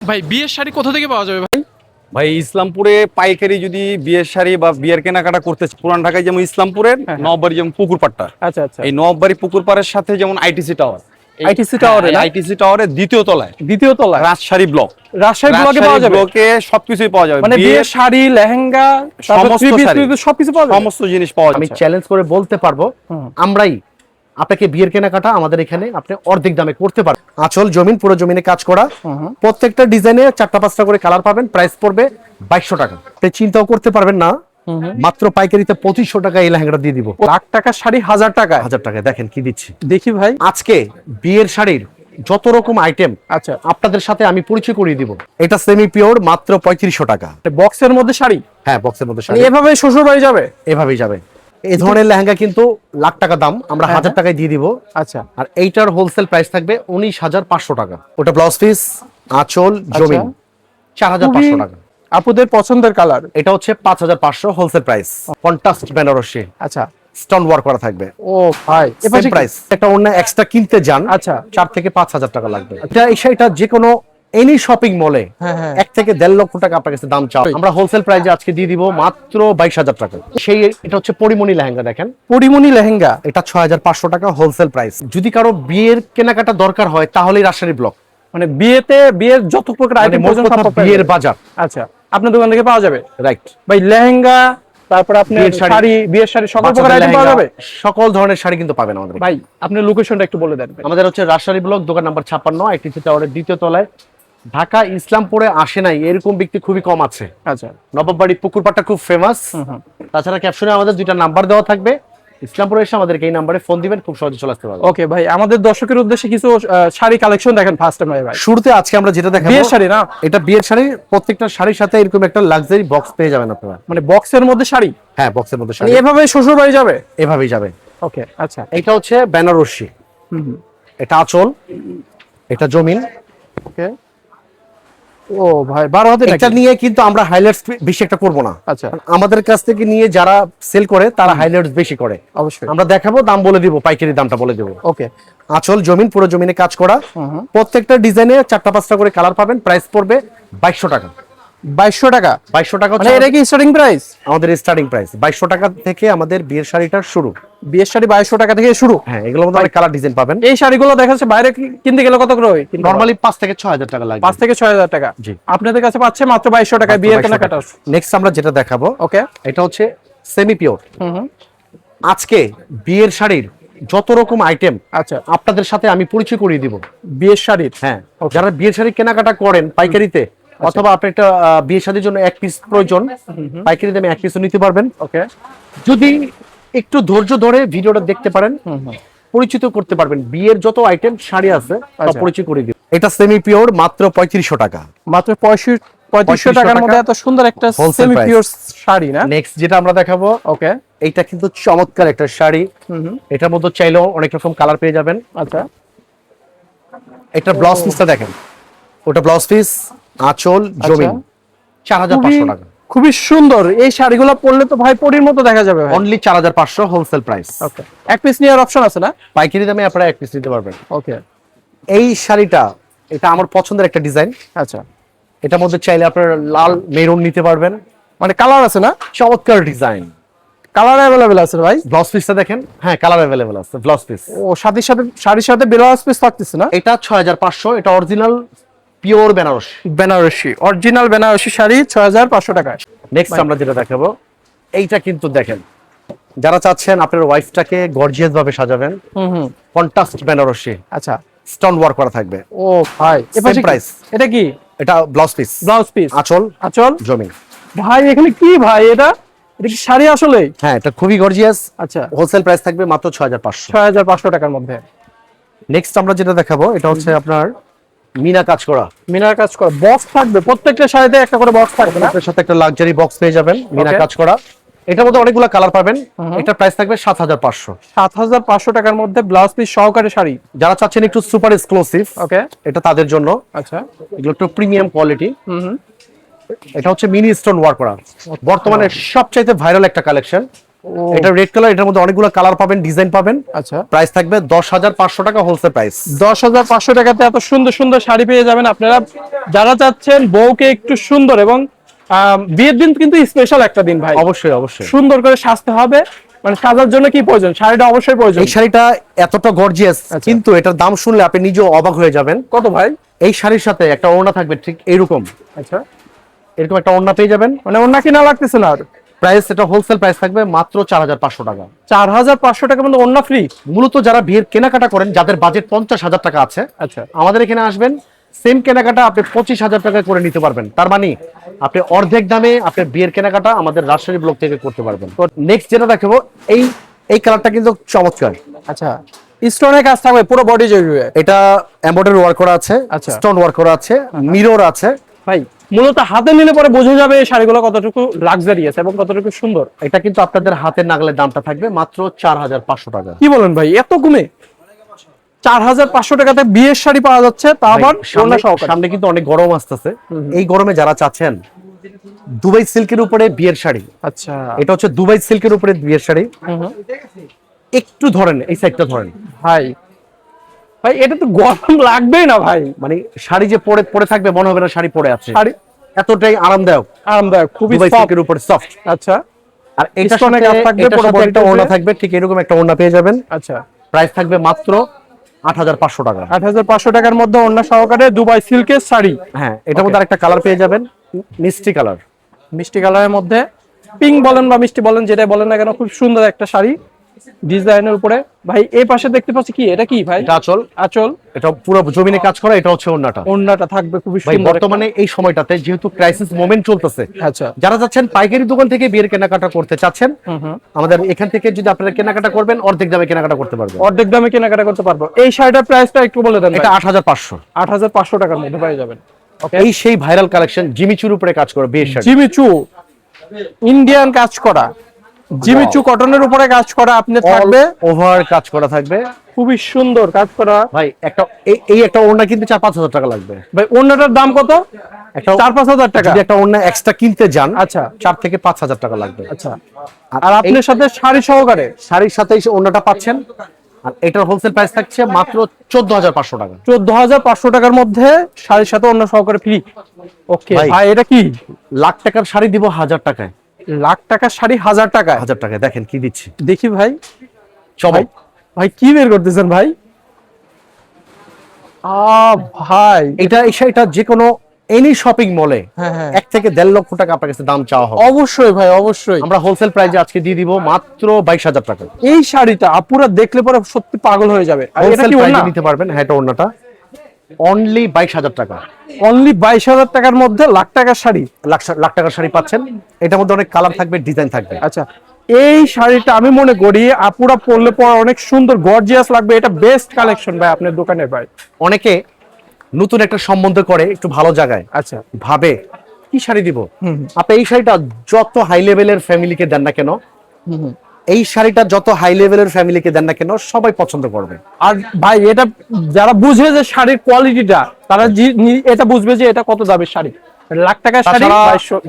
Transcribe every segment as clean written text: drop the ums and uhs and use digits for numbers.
ভাই বিয়ের শাড়ি কোথা থেকে পাওয়া যাবে ভাই? ভাই ইসলামপুরে পাইকারি যদি বিয়ের শাড়ি বা বিয়ের কেনাকাটা করতে পুরান ঢাকায় যেমন ইসলামপুরের হ্যাঁ। নববাড়ি যেমন পুকুরপাড়টা, আচ্ছা আচ্ছা। এই নববাড়ি পুকুরপাড়ের সাথে যেমন আইটিসি টাওয়ার, ITC টাওয়ারে না? আইটিসি টাওয়ারের দ্বিতীয় তলায় দ্বিতীয় তলায় রাজশাহী ব্লক। রাজশাহী ব্লকে পাওয়া যাবে। ব্লকে সবকিছুই পাওয়া যাবে, মানে বিয়ের শাড়ি, লেহেঙ্গা, তারপর সমস্ত থ্রি পিস, শাড়ি, সবকিছু পাওয়া যাবে। সমস্ত জিনিস পাওয়া যাবে। আমি চ্যালেঞ্জ করে বলতে পারবো হুম। আমরাই আপনাকে বিয়ের কেনাকাটা আমাদের এখানে আপনি অর্ধেক দামে করতে পারবেন। আঁচল জমিন, পুরো জমিনে কাজ করা, প্রত্যেকটা ডিজাইনে 4টা-5টা করে কালার পাবেন। প্রাইস পড়বে 2200 টাকা। আপনি চিন্তাও করতে পারবেন না, মাত্র পাইকারিতে 2500 টাকা এই লেহেঙ্গাটা দিয়ে দিব। লাখ টাকার শাড়ি 1000 টাকায়। 1000 টাকায় দেখেন কি দিচ্ছি। দেখি ভাই। আজকে বিয়ের শাড়ির যত রকম আইটেম আচ্ছা, আপনাদের সাথে আমি পরিচয় করিয়ে দিব। এটা সেমি পিওর, মাত্র 3500 টাকা। বক্সের মধ্যে শাড়ি। হ্যাঁ, বক্সের মধ্যে মানে শাড়ি এভাবে শ্বশুর বাড়ি যাবে। এভাবেই যাবে। এই ধরনের লেহেঙ্গা কিন্তু লাখ টাকা দাম, আমরা 1000 টাকায় দিয়ে দিব। আচ্ছা, আর এইটার হোলসেল প্রাইস থাকবে 19500 টাকা। ওটা ব্লাউজ পিস, আঁচল জমিন 4500 টাকা। আপুদের পছন্দের কালার। এটা হচ্ছে 5500 হোলসেল প্রাইস। কন্ট্রাস্ট বেনারসি, আচ্ছা, স্টোন ওয়ার্ক করা থাকবে। ও ভাই সেম প্রাইস। একটা অন্য এক্সট্রা কিনতে যান, আচ্ছা। 4 থেকে 5000 টাকা লাগবে। এটা এই শাড়িটা যে কোনো এনি শপিং মলে হ্যাঁ, হ্যাঁ। 1 থেকে 1.5 লক্ষ টাকা আপনার কাছে দাম চাও, আমরা হোলসেল প্রাইসে আজকে দিয়ে দিব মাত্র 22000 টাকা। সেই এটা হচ্ছে পরিমণি লেহেঙ্গা, দেখেন পরিমণি লেহেঙ্গা। এটা 6500 টাকা হোলসেল প্রাইস। যদি কারো বিয়ের কেনাকাটা দরকার হয় তাহলেই রাজশাহী ব্লক, মানে বিয়ের যত প্রকার মানে আইটেম মোট কথা বিয়ের বাজার। আচ্ছা, আপনার দোকান থেকে পাওয়া যাবে। রাইট। ভাই লেহেঙ্গা, তারপর আপনার বিয়ের শাড়ি, শাড়ি, বিয়ের শাড়ি সকল প্রকার বাচ্চাদের আইটেম পাওয়া লেহেঙ্গা, যাবে। সকল ধরনের শাড়ি কিন্তু পাবেন আমাদের এখানে। ভাই আপনার লোকেশনটা একটু বলে দেন ভাই। আমাদের হচ্ছে রাজশাহী ব্লক, দোকান নাম্বার 56, আইটিসি টাওয়ারের দ্বিতীয় তলায়। ঢাকা ইসলামপুরে আসে নাই এরকম ব্যক্তি খুবই কম আছে। আচ্ছা, নবাববাড়ি পুকুরপাড়টা খুব ফেমাস। তাছাড়া ক্যাপশনে আমাদের 2টা নাম্বার দেওয়া থাকবে, ইসলামপুরে এসে আমাদেরকে এই নাম্বারে ফোন দিবেন, খুব সহজে চলে আসতে পারবেন। ওকে ভাই, আমাদের দর্শকের উদ্দেশ্যে কিছু শাড়ি কালেকশন দেখেন ফার্স্ট টাইম ভাই। শুরুতে আজকে আমরা যেটা দেখাবো বিয়ের শাড়ি না? এটা বিয়ের শাড়ি। প্রত্যেকটা শাড়ির সাথে এরকম একটা লাক্সারি বক্স পেয়ে যাবেন আপনারা। মানে বক্সের মধ্যে শাড়ি। হ্যাঁ, বক্সের মধ্যে মানে শাড়ি এভাবে শ্বশুর বাড়ি যাবে। এভাবেই যাবে। ওকে, আচ্ছা। এটা হচ্ছে বেনারসি, এটা আঁচল, এটা জমিন। ওকে, ও ভাই 12 হাতে এটা নিয়ে কিন্তু আমরা হাইলাইটস বেশি একটা করব না। আচ্ছা, আমাদের কাছ থেকে নিয়ে যারা সেল করে তারা হাইলাইটস বেশি করে। অবশ্যই আমরা দেখাবো, দাম বলে দিব, পাইকারি দামটা বলে দেব। ওকে। আঁচল জমিন, পুরো জমিনে কাজ করা, প্রত্যেকটা ডিজাইনে 4টা-5টা করে কালার পাবেন। প্রাইস পড়বে 2200 টাকা। 2200 টাকা। 2200 টাকা মানে হচ্ছে এটা কি স্টার্টিং প্রাইস? আমাদের স্টার্টিং প্রাইস। 2200 টাকা থেকে আমাদের বিয়ের শাড়িটার শুরু। বিয়ের শাড়ি 2200 টাকা থেকে শুরু। হ্যাঁ, এগুলোর মধ্যে অনেক কালার ডিজাইন পাবেন। এই শাড়িগুলো দেখা যাচ্ছে বাইরে কিনতে গেলে কত করে হয়? নরমালি 5 থেকে 6000 টাকা লাগবে। 5 থেকে 6000 টাকা। জি। আপনাদের কাছে পাচ্ছে মাত্র 2200 টাকায় বিয়ের কেনাকাটা। নেক্সট আমরা যেটা দেখাবো, ওকে, এটা হচ্ছে সেমি পিওর। আজকে বিয়ের শাড়ির যত রকম আইটেম আচ্ছা, আপনাদের সাথে আমি পরিচয় করিয়ে দিব। বিয়ের শাড়ির। হ্যাঁ, যারা বিয়ের শাড়ি কেনাকাটা করেন পাইকারিতে, অথবা আপনি একটা বিয়ের শাড়ির জন্য 1 পিস প্রয়োজন, পাইকারিতে আমি 1 পিসও নিতে পারবেন। ওকে, যদি একটু ধৈর্য ধরে ভিডিওটা দেখতে পারেন, পরিচিত করতে পারবেন বিয়ের যত আইটেম শাড়ি আছে সব পরিচয় করে দিব। এটা সেমি পিওর, মাত্র 3500 টাকা। মাত্র 3500 টাকার মধ্যে এত সুন্দর একটা সেমি পিওর শাড়ি না? নেক্সট যেটা আমরা দেখাবো, ওকে, এইটা কিন্তু চমৎকার একটা শাড়ি। এটার মধ্যে চাইলেও অনেক রকম কালার পেয়ে যাবেন। আচ্ছা, এটা ব্লাউজ পিসটা দেখেন, ওটা ব্লাউজ পিস, আঁচল জমিন 4500 টাকা। খুবই সুন্দর। এই শাড়িগুলো পরলে তো ভাই পরীর মতো দেখা যাবে ভাই। Only 4500 wholesale price. ওকে, এক পিস নেওয়ার অপশন আছে না? পাইকারি দামে আপনারা 1 পিস নিতে পারবেন। ওকে, এই শাড়িটা, এটা আমার পছন্দের একটা ডিজাইন। আচ্ছা, এটার মধ্যে চাইলে আপনারা লাল মেরুন নিতে পারবেন। মানে কালার আছে না? চমৎকার ডিজাইন, কালার अवेलेबल আছে ভাই। ব্লাউজ পিসটা দেখেন। হ্যাঁ, কালার अवेलेबल আছে ব্লাউজ পিস। ও সাথে সাথে শাড়ির সাথে ব্লাউজ পিস থাকতেছে না? এটা 6500, এটা original pure Banarasi. Banarasi, original Banarasi শাড়ি 6500 টাকায়। নেক্সট আমরা যেটা দেখাবো, এইটা কিন্তু দেখেন, যারা চাচ্ছেন আপনার ওয়াইফটাকে গর্জিয়াস ভাবে সাজাবেন, কন্ট্রাস্ট বেনারসি, আচ্ছা, স্টোন ওয়ার্ক করা থাকবে। ও ভাই Same price। এটা কি? এটা ব্লাউজ পিস, ব্লাউজ পিস, আঁচল আঁচল জমিন। ভাই এখানে কি ভাই, এটা কি শাড়ি আসলে? হ্যাঁ, এটা খুবই গর্জিয়াস। আচ্ছা, হোলসেল প্রাইস থাকবে মাত্র 6500। 6500 টাকার মধ্যে। নেক্সট আমরা যেটা দেখাবো, এটা হচ্ছে আপনার মিনা কাজ করা। মিনার কাজ করা বক্স থাকবে, প্রত্যেকটা শাড়িতে একটা করে বক্স থাকবে না? এর সাথে একটা লাক্সারি বক্স পেয়ে যাবেন, মিনা Okay. কাজ করা। এটার মধ্যে অনেকগুলো কালার পাবেন। এটা প্রাইস থাকবে 7500। 7500 টাকার মধ্যে ব্লাউজ পিস সহকারে শাড়ি। যারা চাচ্ছেন একটু সুপার এক্সক্লুসিভ, ওকে, এটা তাদের জন্য। আচ্ছা, এগুলো একটু প্রিমিয়াম কোয়ালিটি। এটা হচ্ছে মিনি স্টোন ওয়ার্ক করা, বর্তমানে সবচাইতে ভাইরাল একটা কালেকশন। এটা রেড কালার, এটার মধ্যে অনেকগুলো কালার পাবেন, ডিজাইন পাবেন। আচ্ছা, প্রাইস থাকবে 10,500 টাকা হোলসেল প্রাইস। 10,500 টাকাতে এত সুন্দর সুন্দর শাড়ি পেয়ে যাবেন আপনারা। যারা চাচ্ছেন বউকে একটু সুন্দর এবং বিয়ের দিন কিন্তু স্পেশাল একটা দিন ভাই, অবশ্যই অবশ্যই সুন্দর করে সাজতে হবে। মানে সাজার জন্য কি প্রয়োজন? শাড়িটা অবশ্যই প্রয়োজন। এই শাড়িটা এতটা গর্জিয়াস, কিন্তু এটার দাম শুনলে আপনি নিজেও অবাক হয়ে যাবেন। কত ভাই? এই শাড়ির সাথে একটা ওড়না থাকবে ঠিক এইরকম, আচ্ছা, এরকম একটা ওড়না পেয়ে যাবেন। মানে অন্য কিনা লাগতেছে না আর। প্রাইস এটা হোলসেল প্রাইস থাকবে মাত্র 4,500 টাকা। 4,500 টাকা মধ্যে অন্য ফ্রি। মূলত যারা বিয়ের কেনাকাটা করেন, যাদের বাজেট 50,000 টাকা আছে, আচ্ছা, আমাদের এখানে আসবেন, সেম কেনাকাটা আপনি 25,000 টাকা করে নিতে পারবেন। তার মানে আপনি অর্ধেক দামে আপনি বিয়ের কেনাকাটা আমাদের রাজশাহী ব্লক থেকে করতে পারবেন। তো নেক্সট যেটা দেখাবো, এই কালারটা কিন্তু চমৎকার। আচ্ছা, স্টোনের কাজ থাকবে পুরো বডি জুড়ে। এটা এমব্রয়ডারি ওয়ার্ক করা আছে, আচ্ছা, স্টোন ওয়ার্ক করা আছে, মিরর আছে। ভাই মূলত হাতে নিলে পরে বোঝা যাবে এই শাড়িগুলো কতটুকু লাক্সারিয়াস এবং কতটুকু সুন্দর। এটা কিন্তু আপনাদের হাতের নাগালের দামটা থাকবে মাত্র 4,500 টাকা। কি বলেন ভাই, এত কমে 4,500 টাকাতে বিয়ের শাড়ি পাওয়া যাচ্ছে, তা আবার সামনে কিন্তু অনেক গরম আসতেছে। এই গরমে যারা চাচ্ছেন দুবাই সিল্কের উপরে বিয়ের শাড়ি, আচ্ছা, এটা হচ্ছে দুবাই সিল্কের উপরে বিয়ের শাড়ি। একটু ধরেন, এই সাইডটা ধরেন ভাই, ভাই এটা তো গরম লাগবেই না ভাই। মানে শাড়ি যে পরে পরে থাকবে মনে হবে না শাড়ি পরে আছে, শাড়ি এতটাই আরামদায়ক, আরামদায়ক, খুবই দুবাই সফট। সিল্কের উপরে সফট। আচ্ছা, আর এইটার স্টোনে সাথে কাজ থাকবে, এটার পুরো সাথে একটা বডিতে ওড়না থাকবে, ঠিক এরকম একটা ওড়না পেয়ে যাবেন। আচ্ছা, প্রাইস থাকবে মাত্র 8,500 টাকা। 8,500 টাকার মধ্যে অন্য সহকারে দুবাই সিল্কের শাড়ি। হ্যাঁ, এটার মধ্যে আরেকটা কালার পেয়ে যাবেন, মিষ্টি কালার। মিষ্টি কালারের মধ্যে পিঙ্ক বলেন বা মিষ্টি বলেন, যেটাই বলেন না কেন, খুব সুন্দর একটা শাড়ি ডিজাইনের উপরে। ভাই এই পাশে দেখতে পাচ্ছি কি, এটা কি ভাই? এটা আঁচল, আঁচল, এটা পুরো জমিনে কাজ করা, এটা হচ্ছে ওড়নাটা। ওড়নাটা থাকবে খুবই ভাই সুন্দর। বর্তমানে এই সময়টাতে যেহেতু ক্রাইসিস মোমেন্ট চলতেছে, আচ্ছা, যারা যাচ্ছেন পাইকারি দোকান থেকে বিয়ের কেনাকাটা করতে চাচ্ছেন, আমাদের এখান থেকে যদি আপনারা কেনাকাটা করবেন অর্ধেক দামে কেনাকাটা করতে পারবেন। অর্ধেক দামে কেনাকাটা করতে পারবো। এই শাড়িটার প্রাইসটা একটু বলে দেন। এটা 8,500। 8,500 টাকার মধ্যে পেয়ে যাবেন। এই সেই ভাইরাল কালেকশন জিমিচুর উপরে কাজ করে বিয়ের শাড়ি। জিমিচু ইন্ডিয়ান কাজ করা, জিমিচু কটনের উপরে কাজ করা আপনি থাকবে, ওভার কাজ করা থাকবে, খুবই সুন্দর কাজ করা। ভাই একটা এই একটা ওড়না কিনতে 4-5 হাজার টাকা লাগবে। ভাই ওড়নাটার দাম কত? একটা 4-5 হাজার টাকা। যদি একটা ওড়না এক্সট্রা কিনতে যান, আচ্ছা, 4 থেকে 5 হাজার টাকা লাগবে। আচ্ছা, আর আপনার সাথে শাড়ি সহকারে, শাড়ির সাথে এই ওড়নাটা পাচ্ছেন। আর এটার হোলসেল প্রাইস থাকছে মাত্র 14,500 টাকা। 14,500 টাকার মধ্যে শাড়ির সাথে অন্য সহকারে ফ্রি। ওকে ভাই, এটা কি লাখ টাকার শাড়ি দিব 1,000 টাকায়? লাখ টাকার শাড়ি 1,000 টাকায়? 1,000 টাকায় দেখেন কি দিচ্ছি, দেখি ভাই। সবাই ভাই কি বের করতেছেন ভাই? ভাই এটা যে কোনো এনি শপিং মলে হ্যাঁ, হ্যাঁ, 1 থেকে 1.5 লক্ষ টাকা আপনার কাছে দাম চাওয়া হবে। অবশ্যই ভাই, অবশ্যই। আমরা হোলসেল প্রাইসে আজকে দিয়ে দিব মাত্র 22,000 টাকা। এই শাড়িটা আপুরা দেখলে পরে সত্যি পাগল হয়ে যাবে। আর এটা হোলসেল কি প্রাইসে ওড়না? নিতে পারবেন। হ্যাঁ, এটা ওড়নাটা অনলি 22,000 টাকা। অনলি 22,000 টাকার মধ্যে লাখ টাকার শাড়ি, লাখ টাকার শাড়ি পাচ্ছেন। এটার মধ্যে অনেক কালার থাকবে, ডিজাইন থাকবে। আচ্ছা, এই শাড়িটা আমি মনে করি আপুরা পরলে পর অনেক সুন্দর গর্জিয়াস লাগবে। এটা বেস্ট কালেকশন ভাই আপনার দোকানের ভাই। অনেকে নতুন একটা সম্বন্ধ করে একটু ভালো জায়গায়, আচ্ছা, ভাবে কি শাড়ি দিব। আপনি এই শাড়িটা যত হাই লেভেলের ফ্যামিলিকে দেন না কেন, এই শাড়িটা যত হাই লেভেলের ফ্যামিলিকে দেন না কেন, সবাই পছন্দ করবে। আর ভাই এটা যারা বুঝে যে শাড়ির কোয়ালিটিটা, তারা এটা বুঝবে যে এটা কত দামের শাড়ি। লাখ টাকার শাড়ি,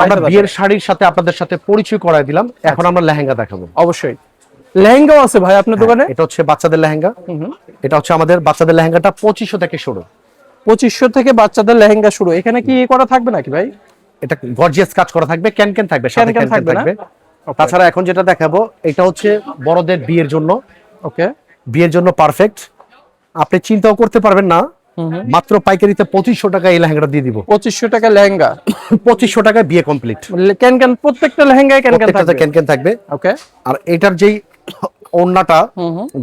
আমরা বিয়ের শাড়ির সাথে আপনাদের সাথে পরিচয় করায় দিলাম। এখন আমরা লেহেঙ্গা দেখাবো। অবশ্যই লেহেঙ্গাও আছে ভাই আপনার দোকানে। এটা হচ্ছে বাচ্চাদের লেহেঙ্গা। এটা হচ্ছে আমাদের বাচ্চাদের লেহেঙ্গাটা 2500 থেকে শুরু। 2500 থেকে বাচ্চাদের লেহেঙ্গা শুরু। এখানে কি করা থাকবে নাকি ভাই? এটা গর্জিয়াস কাজ করা থাকবে, ক্যান থাকবে, সাথে ক্যান থাকবে। তাছাড়া এখন যেটা দেখাবো, এটা হচ্ছে বড়দের বিয়ের জন্য। ওকে, বিয়ের জন্য পারফেক্ট। আপনি চিন্তাও করতে পারবেন না, মাত্র পাইকারিতে 2500 টাকা এই লেহেঙ্গাটা দিয়ে দিব। 2500 টাকা লেহেঙ্গা, 2500 টাকায় বিয়ে কমপ্লিট। ক্যান প্রত্যেকটা লেহেঙ্গায় ক্যান থাকবে। ওকে, আর এটার যেই ওড়নাটা,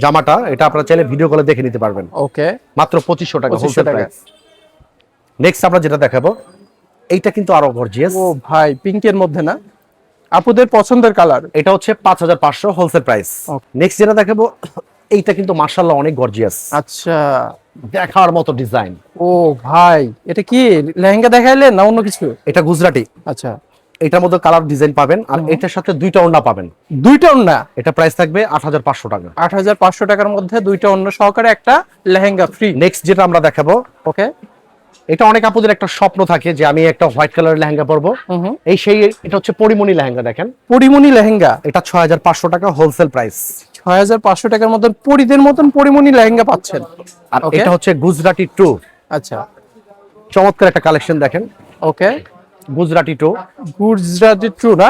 জামাটা, এটা আপনারা চাইলে ভিডিও কলে দেখে নিতে পারবেন। ওকে, মাত্র 2500 টাকা হোলসেল প্রাইস। নেক্সট আমরা যেটা দেখাবো, এইটা কিন্তু আরো গর্জিয়াস। ও ভাই, পিঙ্কের মধ্যে না, আপুদের পছন্দের কালার। এটা হচ্ছে 5,500 হোলসেল প্রাইস। নেক্সট যেটা দেখাবো, এইটা কিন্তু মাশাআল্লাহ অনেক গর্জিয়াস। আচ্ছা, দেখার মতো ডিজাইন। ও ভাই, এটা কি লেহেঙ্গা দেখাইলেন না অন্য কিছু? এটা গুজরাটি। আচ্ছা, এটার মধ্যে কালার ডিজাইন পাবেন, আর এটার সাথে দুইটা ওড়না পাবেন। দুইটা ওড়না? এটা প্রাইস থাকবে 8,500 টাকা। 8,500 টাকার মধ্যে দুইটা ওড়না সহকারে একটা লেহেঙ্গা ফ্রি। নেক্সট যেটা আমরা দেখাবো, ওকে, এটা অনেক আপুদের একটা স্বপ্ন থাকে যে আমি একটা হোয়াইট কালারের লেহেঙ্গা পরবো, এটা হচ্ছে পরিমণি লেহেঙ্গা। দেখেন পরিমণি লেহেঙ্গা, এটা 6500 টাকা হোলসেল প্রাইস। 6500 টাকার মতন পরিদের মতন পরিমণি লেহেঙ্গা পাচ্ছেন। আর Okay. এটা হচ্ছে গুজরাটি 2, আচ্ছা চমৎকার একটা কালেকশন দেখেন, ওকে, গুজরাটি 2, গুজরাটি ট্রু না?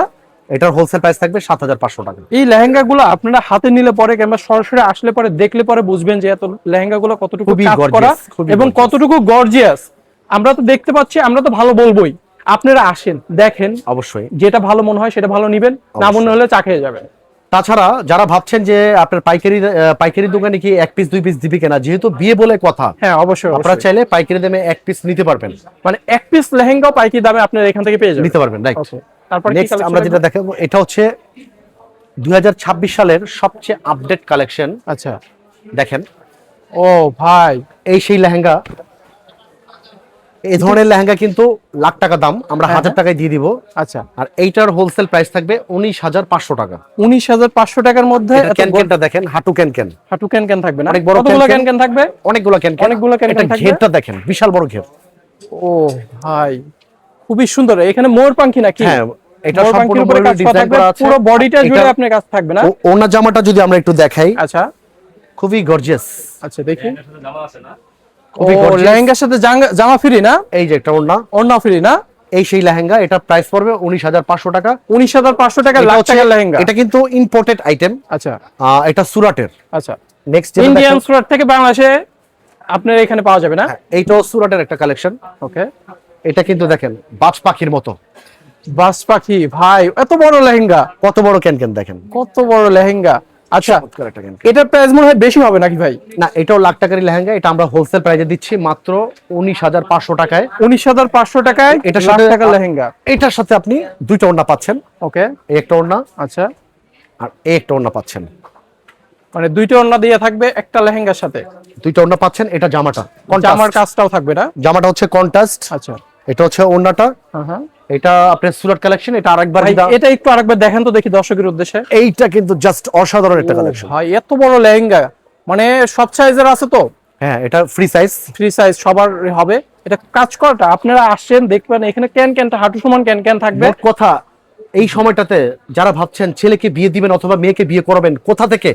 এটার হোলসেল প্রাইস থাকবে 7500 টাকা। এই লেহেঙ্গাগুলো আপনারা হাতে নিলে পরে কিংবা সরাসরি আসলে পরে দেখলে পরে বুঝবেন যে এত লেহেঙ্গাগুলো কতটুকু খুবই কাজ gorgeous, করা খুবই এবং gorgeous। কতটুকু গর্জিয়াস। আমরা তো দেখতে পাচ্ছি, আমরা তো ভালো বলবোই, আপনারা আসেন দেখেন, অবশ্যই। যেটা ভালো মনে হয় সেটা ভালো নিবেন, না মনে হলে চা খেয়ে যাবেন। তাছাড়া যারা ভাবছেন যে আপনার পাইকারি দোকানে কি এক পিস দুই পিস দিবি কেনা, যেহেতু বিয়ে বলে কথা, হ্যাঁ অবশ্যই আপনারা অবশ্যই। চাইলে পাইকারি দামে এক পিস নিতে পারবেন, মানে এক পিস লেহেঙ্গাও পাইকারি দামে আপনারা এখান থেকে পেয়ে যাবেন। নিতে পারবেন, রাইট। Okay, তারপর কি নেক্সট কালেকশন আমরা যেটা দেখাবো এটা হচ্ছে 2026 সালের সবচেয়ে আপডেট কালেকশন। আচ্ছা, দেখেন ও ভাই, এই সেই লেহেঙ্গা, এই ধরনের লেহেঙ্গা কিন্তু লাখ টাকা দাম, আমরা 1000 টাকায় দিয়ে দিব। আচ্ছা, আর এইটার হোলসেল প্রাইস থাকবে 19500 টাকা। 19500 টাকার মধ্যে এটা এত ক্যানক্যানটা দেখেন, হাঁটু ক্যানক্যান, হাঁটু ক্যান থাকবে না? অনেক বড় কতগুলো ক্যান ক্যান থাকবে? অনেকগুলো ক্যানক্যান, অনেকগুলো ক্যানক্যান এটা থাকবে। ঘেরটা দেখেন, বিশাল বড় ঘের। ও ভাই, খুবই সুন্দর। এখানে মোর পাখি নাকি? হ্যাঁ, এটা মোর সম্পূর্ণ পাখির উপরে কাজ করা ডিজাইন থাকবে, করা আছে, পুরো বডিটা জুড়ে এটা- আপনার কাজ থাকবে না? ওনার জামাটা যদি আমরা একটু দেখাই, আচ্ছা খুবই গর্জিয়াস, আচ্ছা, দেখি। ও খুবই gorgeous। লেহেঙ্গার সাথে জামা ফ্রি না? এই যে একটা ওড়না, ওড়না ফ্রি না? এই সেই লেহেঙ্গা, এটা প্রাইস পড়বে 19500 টাকা। 19500 টাকা, এটা লাখ হচ্ছে- টাকার লেহেঙ্গা। এটা কিন্তু ইম্পোর্টেড আইটেম, আচ্ছা এটা সুরাটের। আচ্ছা, নেক্সট ইন্ডিয়ান সুরাট থেকে বাংলাদেশে আপনার এখানে পাওয়া যাবে না? এইটাও সুরাটের একটা কালেকশন। ওকে, এটা কিন্তু দেখেন বাজ পাখির মতো, বাস পাখি ভাই, এত বড় লেহেঙ্গা, কত বড় ক্যানক্যান দেখেন, কত বড় লেহেঙ্গা। আচ্ছা, চমৎকার একটা ক্যানক্যান। এটার প্রাইস মনে হয় বেশি হবে নাকি ভাই? না, এটাও লাখ টাকারই লেহেঙ্গা, এটা আমরা হোলসেল প্রাইসে দিচ্ছি মাত্র 19500 টাকায়। 19500 টাকায় এটার লাখ সাথে টাকার লেহেঙ্গা। এটার সাথে আপনি দুইটা ওড়না পাচ্ছেন, ওকে, এই একটা ওড়না আচ্ছা, আর এই একটা ওড়না পাচ্ছেন, মানে দুইটা ওড়না দিয়ে থাকবে একটা লেহেঙ্গার সাথে। দুইটা ওড়না পাচ্ছেন। এটা জামাটা জামার contrast। কাজটাও থাকবে না? জামাটা হচ্ছে কন্ট্রাস্ট, আচ্ছা, এটা হচ্ছে ওড়নাটা, হ্যাঁ। এটা আপনার সুরাট কালেকশন। এটা আরেকবার ভাই এটা একটু আরেকবার দেখেন তো দেখি দর্শকের উদ্দেশ্যে। এইটা কিন্তু জাস্ট অসাধারণ একটা ও কালেকশন। ভাই, এত বড় লেহেঙ্গা, মানে সব সাইজের আছে তো? হ্যাঁ, এটা ফ্রি সাইজ। ফ্রি সাইজ সবার হবে। এটা কাজ করাটা আপনারা আসেন দেখবেন, এখানে ক্যানটা হাঁটু সমান ক্যান থাকবে। মোট কথা, এই সময়টাতে যারা ভাবছেন ছেলেকে বিয়ে দিবেন অথবা মেয়েকে বিয়ে করাবেন, কোথা থেকে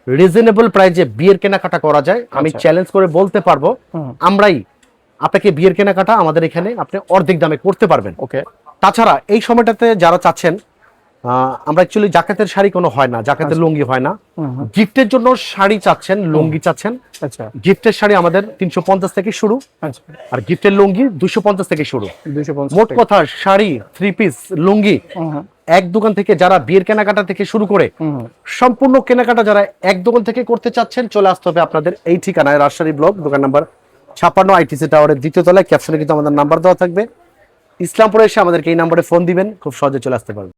রিজনেবল প্রাইজে বিয়ের কেনাকাটা করা যায়, আমি আচ্ছা। চ্যালেঞ্জ করে বলতে পারবো আমরাই আপনাকে বিয়ের কেনাকাটা আমাদের এখানে আপনি অর্ধেক দামে করতে পারবেন। ওকে, তাছাড়া এই সময়টাতে যারা চাচ্ছেন, আমরা অ্যাকচুয়ালি জাকাতের শাড়ি কোনো হয় না, জাকাতের লুঙ্গি হয় না, গিফটের জন্য শাড়ি চাচ্ছেন, লুঙ্গি চাচ্ছেন, আচ্ছা গিফটের শাড়ি আমাদের 350 থেকে শুরু, আচ্ছা, আর গিফটের লুঙ্গি 250 থেকে শুরু। 250 মোট কথা, শাড়ি, থ্রি পিস, লুঙ্গি এক দোকান থেকে যারা বিয়ের কেনাকাটা থেকে শুরু করে সম্পূর্ণ কেনাকাটা যারা এক দোকান থেকে করতে চাচ্ছেন, চলে আসতে হবে আপনাদের এই ঠিকানায়, রাজশাহী ব্লক, দোকান নাম্বার 56, আইটিসি টাওয়ারের দ্বিতীয় তলায়। ক্যাপশনে কিন্তু আমাদের নাম্বার দেওয়া থাকবে। ইসলামপুরে এসে আমাদেরকে এই নাম্বারে ফোন দিবেন, খুব সহজে চলে আসতে পারবেন।